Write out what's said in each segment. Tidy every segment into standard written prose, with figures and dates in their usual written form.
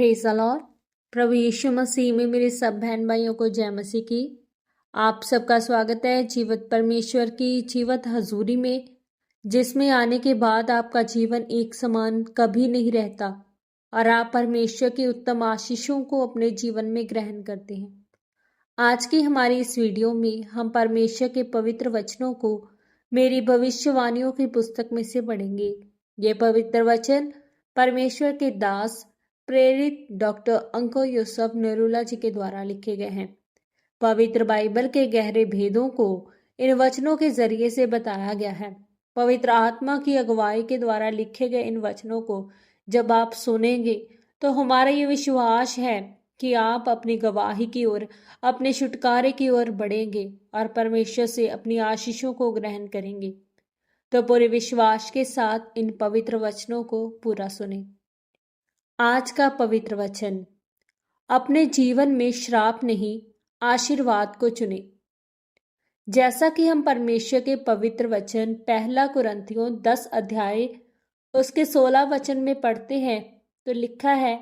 Praise the lord. प्रभु यीशु मसीह में मेरे सब बहन भाइयों को जय मसीह की। आप सबका स्वागत है जीवित परमेश्वर की जीवित हजूरी में, जिसमें आने के बाद आपका जीवन एक समान कभी नहीं रहता और आप परमेश्वर की उत्तम आशीषों को अपने जीवन में ग्रहण करते हैं। आज की हमारी इस वीडियो में हम परमेश्वर के पवित्र वचनों को मेरी भविष्यवाणियों की पुस्तक में से पढ़ेंगे। ये पवित्र वचन परमेश्वर के दास प्रेरित डॉक्टर अंको यूसुफ नरूला जी के द्वारा लिखे गए हैं। पवित्र बाइबल के गहरे भेदों को इन वचनों के जरिए से बताया गया है। पवित्र आत्मा की अगुवाई के द्वारा लिखे गए इन वचनों को जब आप सुनेंगे तो हमारा ये विश्वास है कि आप अपनी गवाही की ओर, अपने छुटकारे की ओर बढ़ेंगे और परमेश्वर से अपनी आशीषों को ग्रहण करेंगे। तो पूरे विश्वास के साथ इन पवित्र वचनों को पूरा सुने। आज का पवित्र वचन, अपने जीवन में श्राप नहीं आशीर्वाद को चुने। जैसा कि हम परमेश्वर के पवित्र वचन पहला कुरिन्थियों 10 अध्याय उसके 16 वचन में पढ़ते हैं तो लिखा है,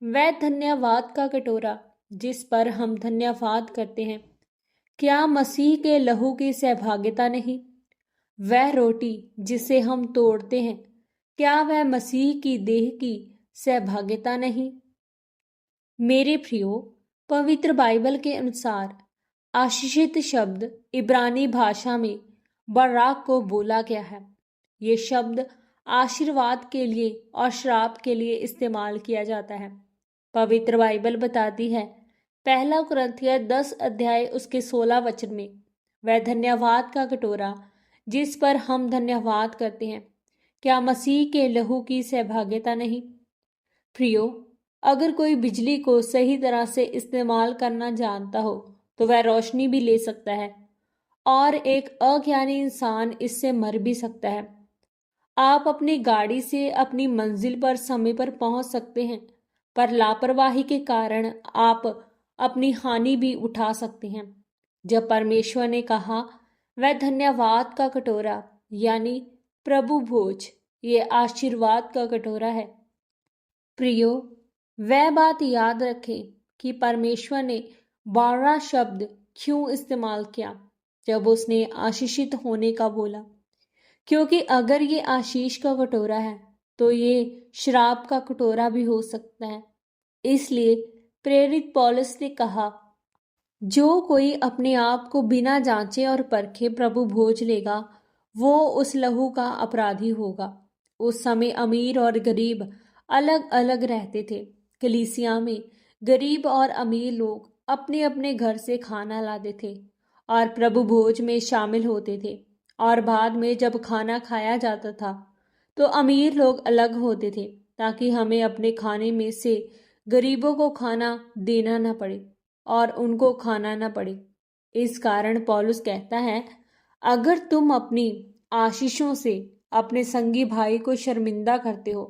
वह धन्यवाद का कटोरा जिस पर हम धन्यवाद करते हैं, क्या मसीह के लहू की सहभागिता नहीं? वह रोटी जिसे हम तोड़ते हैं, क्या वह मसीह की देह की सहभागिता नहीं? मेरे प्रियो, पवित्र बाइबल के अनुसार आशीषित शब्द इब्रानी भाषा में बराक को बोला गया है। ये शब्द आशीर्वाद के लिए और श्राप के लिए इस्तेमाल किया जाता है। पवित्र बाइबल बताती है, पहला कुरिन्थियों 10 अध्याय उसके 16 वचन में, वह धन्यवाद का कटोरा जिस पर हम धन्यवाद करते हैं, क्या मसीह के लहू की सहभागिता नहीं? प्रियो, अगर कोई बिजली को सही तरह से इस्तेमाल करना जानता हो तो वह रोशनी भी ले सकता है और एक अज्ञानी इंसान इससे मर भी सकता है। आप अपनी गाड़ी से अपनी मंजिल पर समय पर पहुंच सकते हैं, पर लापरवाही के कारण आप अपनी हानि भी उठा सकते हैं। जब परमेश्वर ने कहा, वह धन्यवाद का कटोरा यानी प्रभु भोज, ये आशीर्वाद का कटोरा है। प्रियो, वह बात याद रखें कि परमेश्वर ने 12 शब्द क्यों इस्तेमाल किया जब उसने आशीषित होने का बोला, क्योंकि अगर ये आशीष का कटोरा है तो ये श्राप का कटोरा भी हो सकता है। इसलिए प्रेरित पौलुस ने कहा, जो कोई अपने आप को बिना जांचे और परखे प्रभु भोज लेगा वो उस लहू का अपराधी होगा। उस समय अमीर और गरीब अलग अलग रहते थे। कलीसिया में गरीब और अमीर लोग अपने अपने घर से खाना लाते थे और प्रभु भोज में शामिल होते थे, और बाद में जब खाना खाया जाता था तो अमीर लोग अलग होते थे ताकि हमें अपने खाने में से गरीबों को खाना देना न पड़े और उनको खाना न पड़े। इस कारण पौलुस कहता है, अगर तुम अपनी आशीषों से अपने संगी भाई को शर्मिंदा करते हो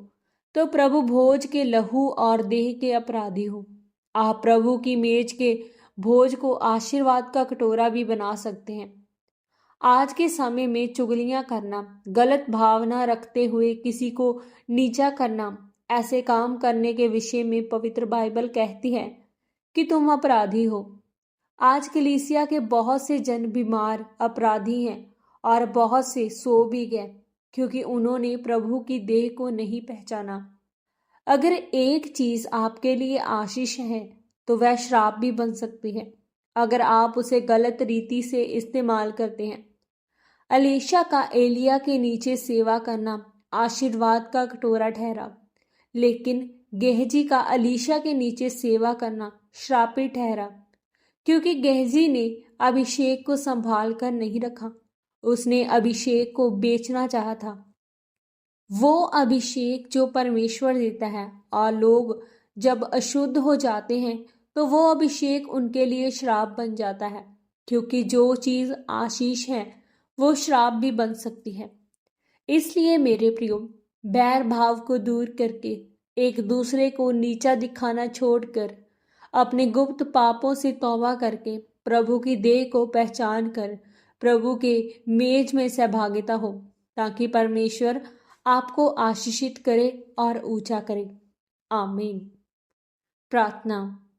तो प्रभु भोज के लहू और देह के अपराधी हो। आप प्रभु की मेज के भोज को आशीर्वाद का कटोरा भी बना सकते हैं। आज के समय में चुगलियां करना, गलत भावना रखते हुए किसी को नीचा करना, ऐसे काम करने के विषय में पवित्र बाइबल कहती है कि तुम अपराधी हो। आज कलीसिया के बहुत से जन बीमार अपराधी हैं और बहुत से सो भी गए क्योंकि उन्होंने प्रभु की देह को नहीं पहचाना। अगर एक चीज आपके लिए आशीष है तो वह श्राप भी बन सकती है अगर आप उसे गलत रीति से इस्तेमाल करते हैं। अलीशा का एलिया के नीचे सेवा करना आशीर्वाद का कटोरा ठहरा, लेकिन गेहजी का अलीशा के नीचे सेवा करना श्रापित ठहरा, क्योंकि गेहजी ने अभिषेक को संभाल कर नहीं रखा। उसने अभिषेक को बेचना चाहा था, वो अभिषेक जो परमेश्वर देता है, और लोग जब अशुद्ध हो जाते हैं तो वो अभिषेक उनके लिए श्राप बन जाता है, क्योंकि जो चीज आशीष है वो श्राप भी बन सकती है। इसलिए मेरे प्रियो, बैर भाव को दूर करके, एक दूसरे को नीचा दिखाना छोड़कर, अपने गुप्त पापों से तौबा करके, प्रभु की देह को पहचान कर प्रभु के मेज में सहभागिता हो, ताकि परमेश्वर आपको आशीषित करे और ऊंचा करे। आमीन। प्रार्थना।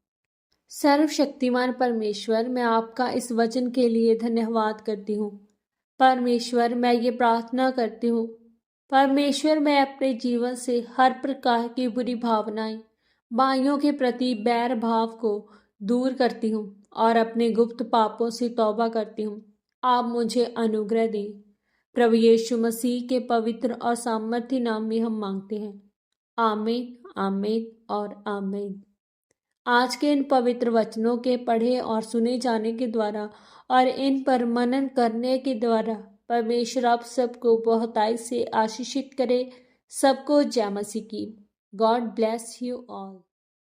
सर्वशक्तिमान परमेश्वर, मैं आपका इस वचन के लिए धन्यवाद करती हूँ। परमेश्वर, मैं ये प्रार्थना करती हूँ, परमेश्वर, मैं अपने जीवन से हर प्रकार की बुरी भावनाएं, भाइयों के प्रति बैर भाव को दूर करती हूँ और अपने गुप्त पापों से तौबा करती हूँ। आप मुझे अनुग्रह दें। प्रभु यीशु मसीह के पवित्र और सामर्थ्य नाम में हम मांगते हैं। आमीन, आमीन और आमीन। आज के इन पवित्र वचनों के पढ़े और सुने जाने के द्वारा और इन पर मनन करने के द्वारा परमेश्वर आप सबको बहुतायत से आशीषित करे। सबको जय मसीह की। God bless you all.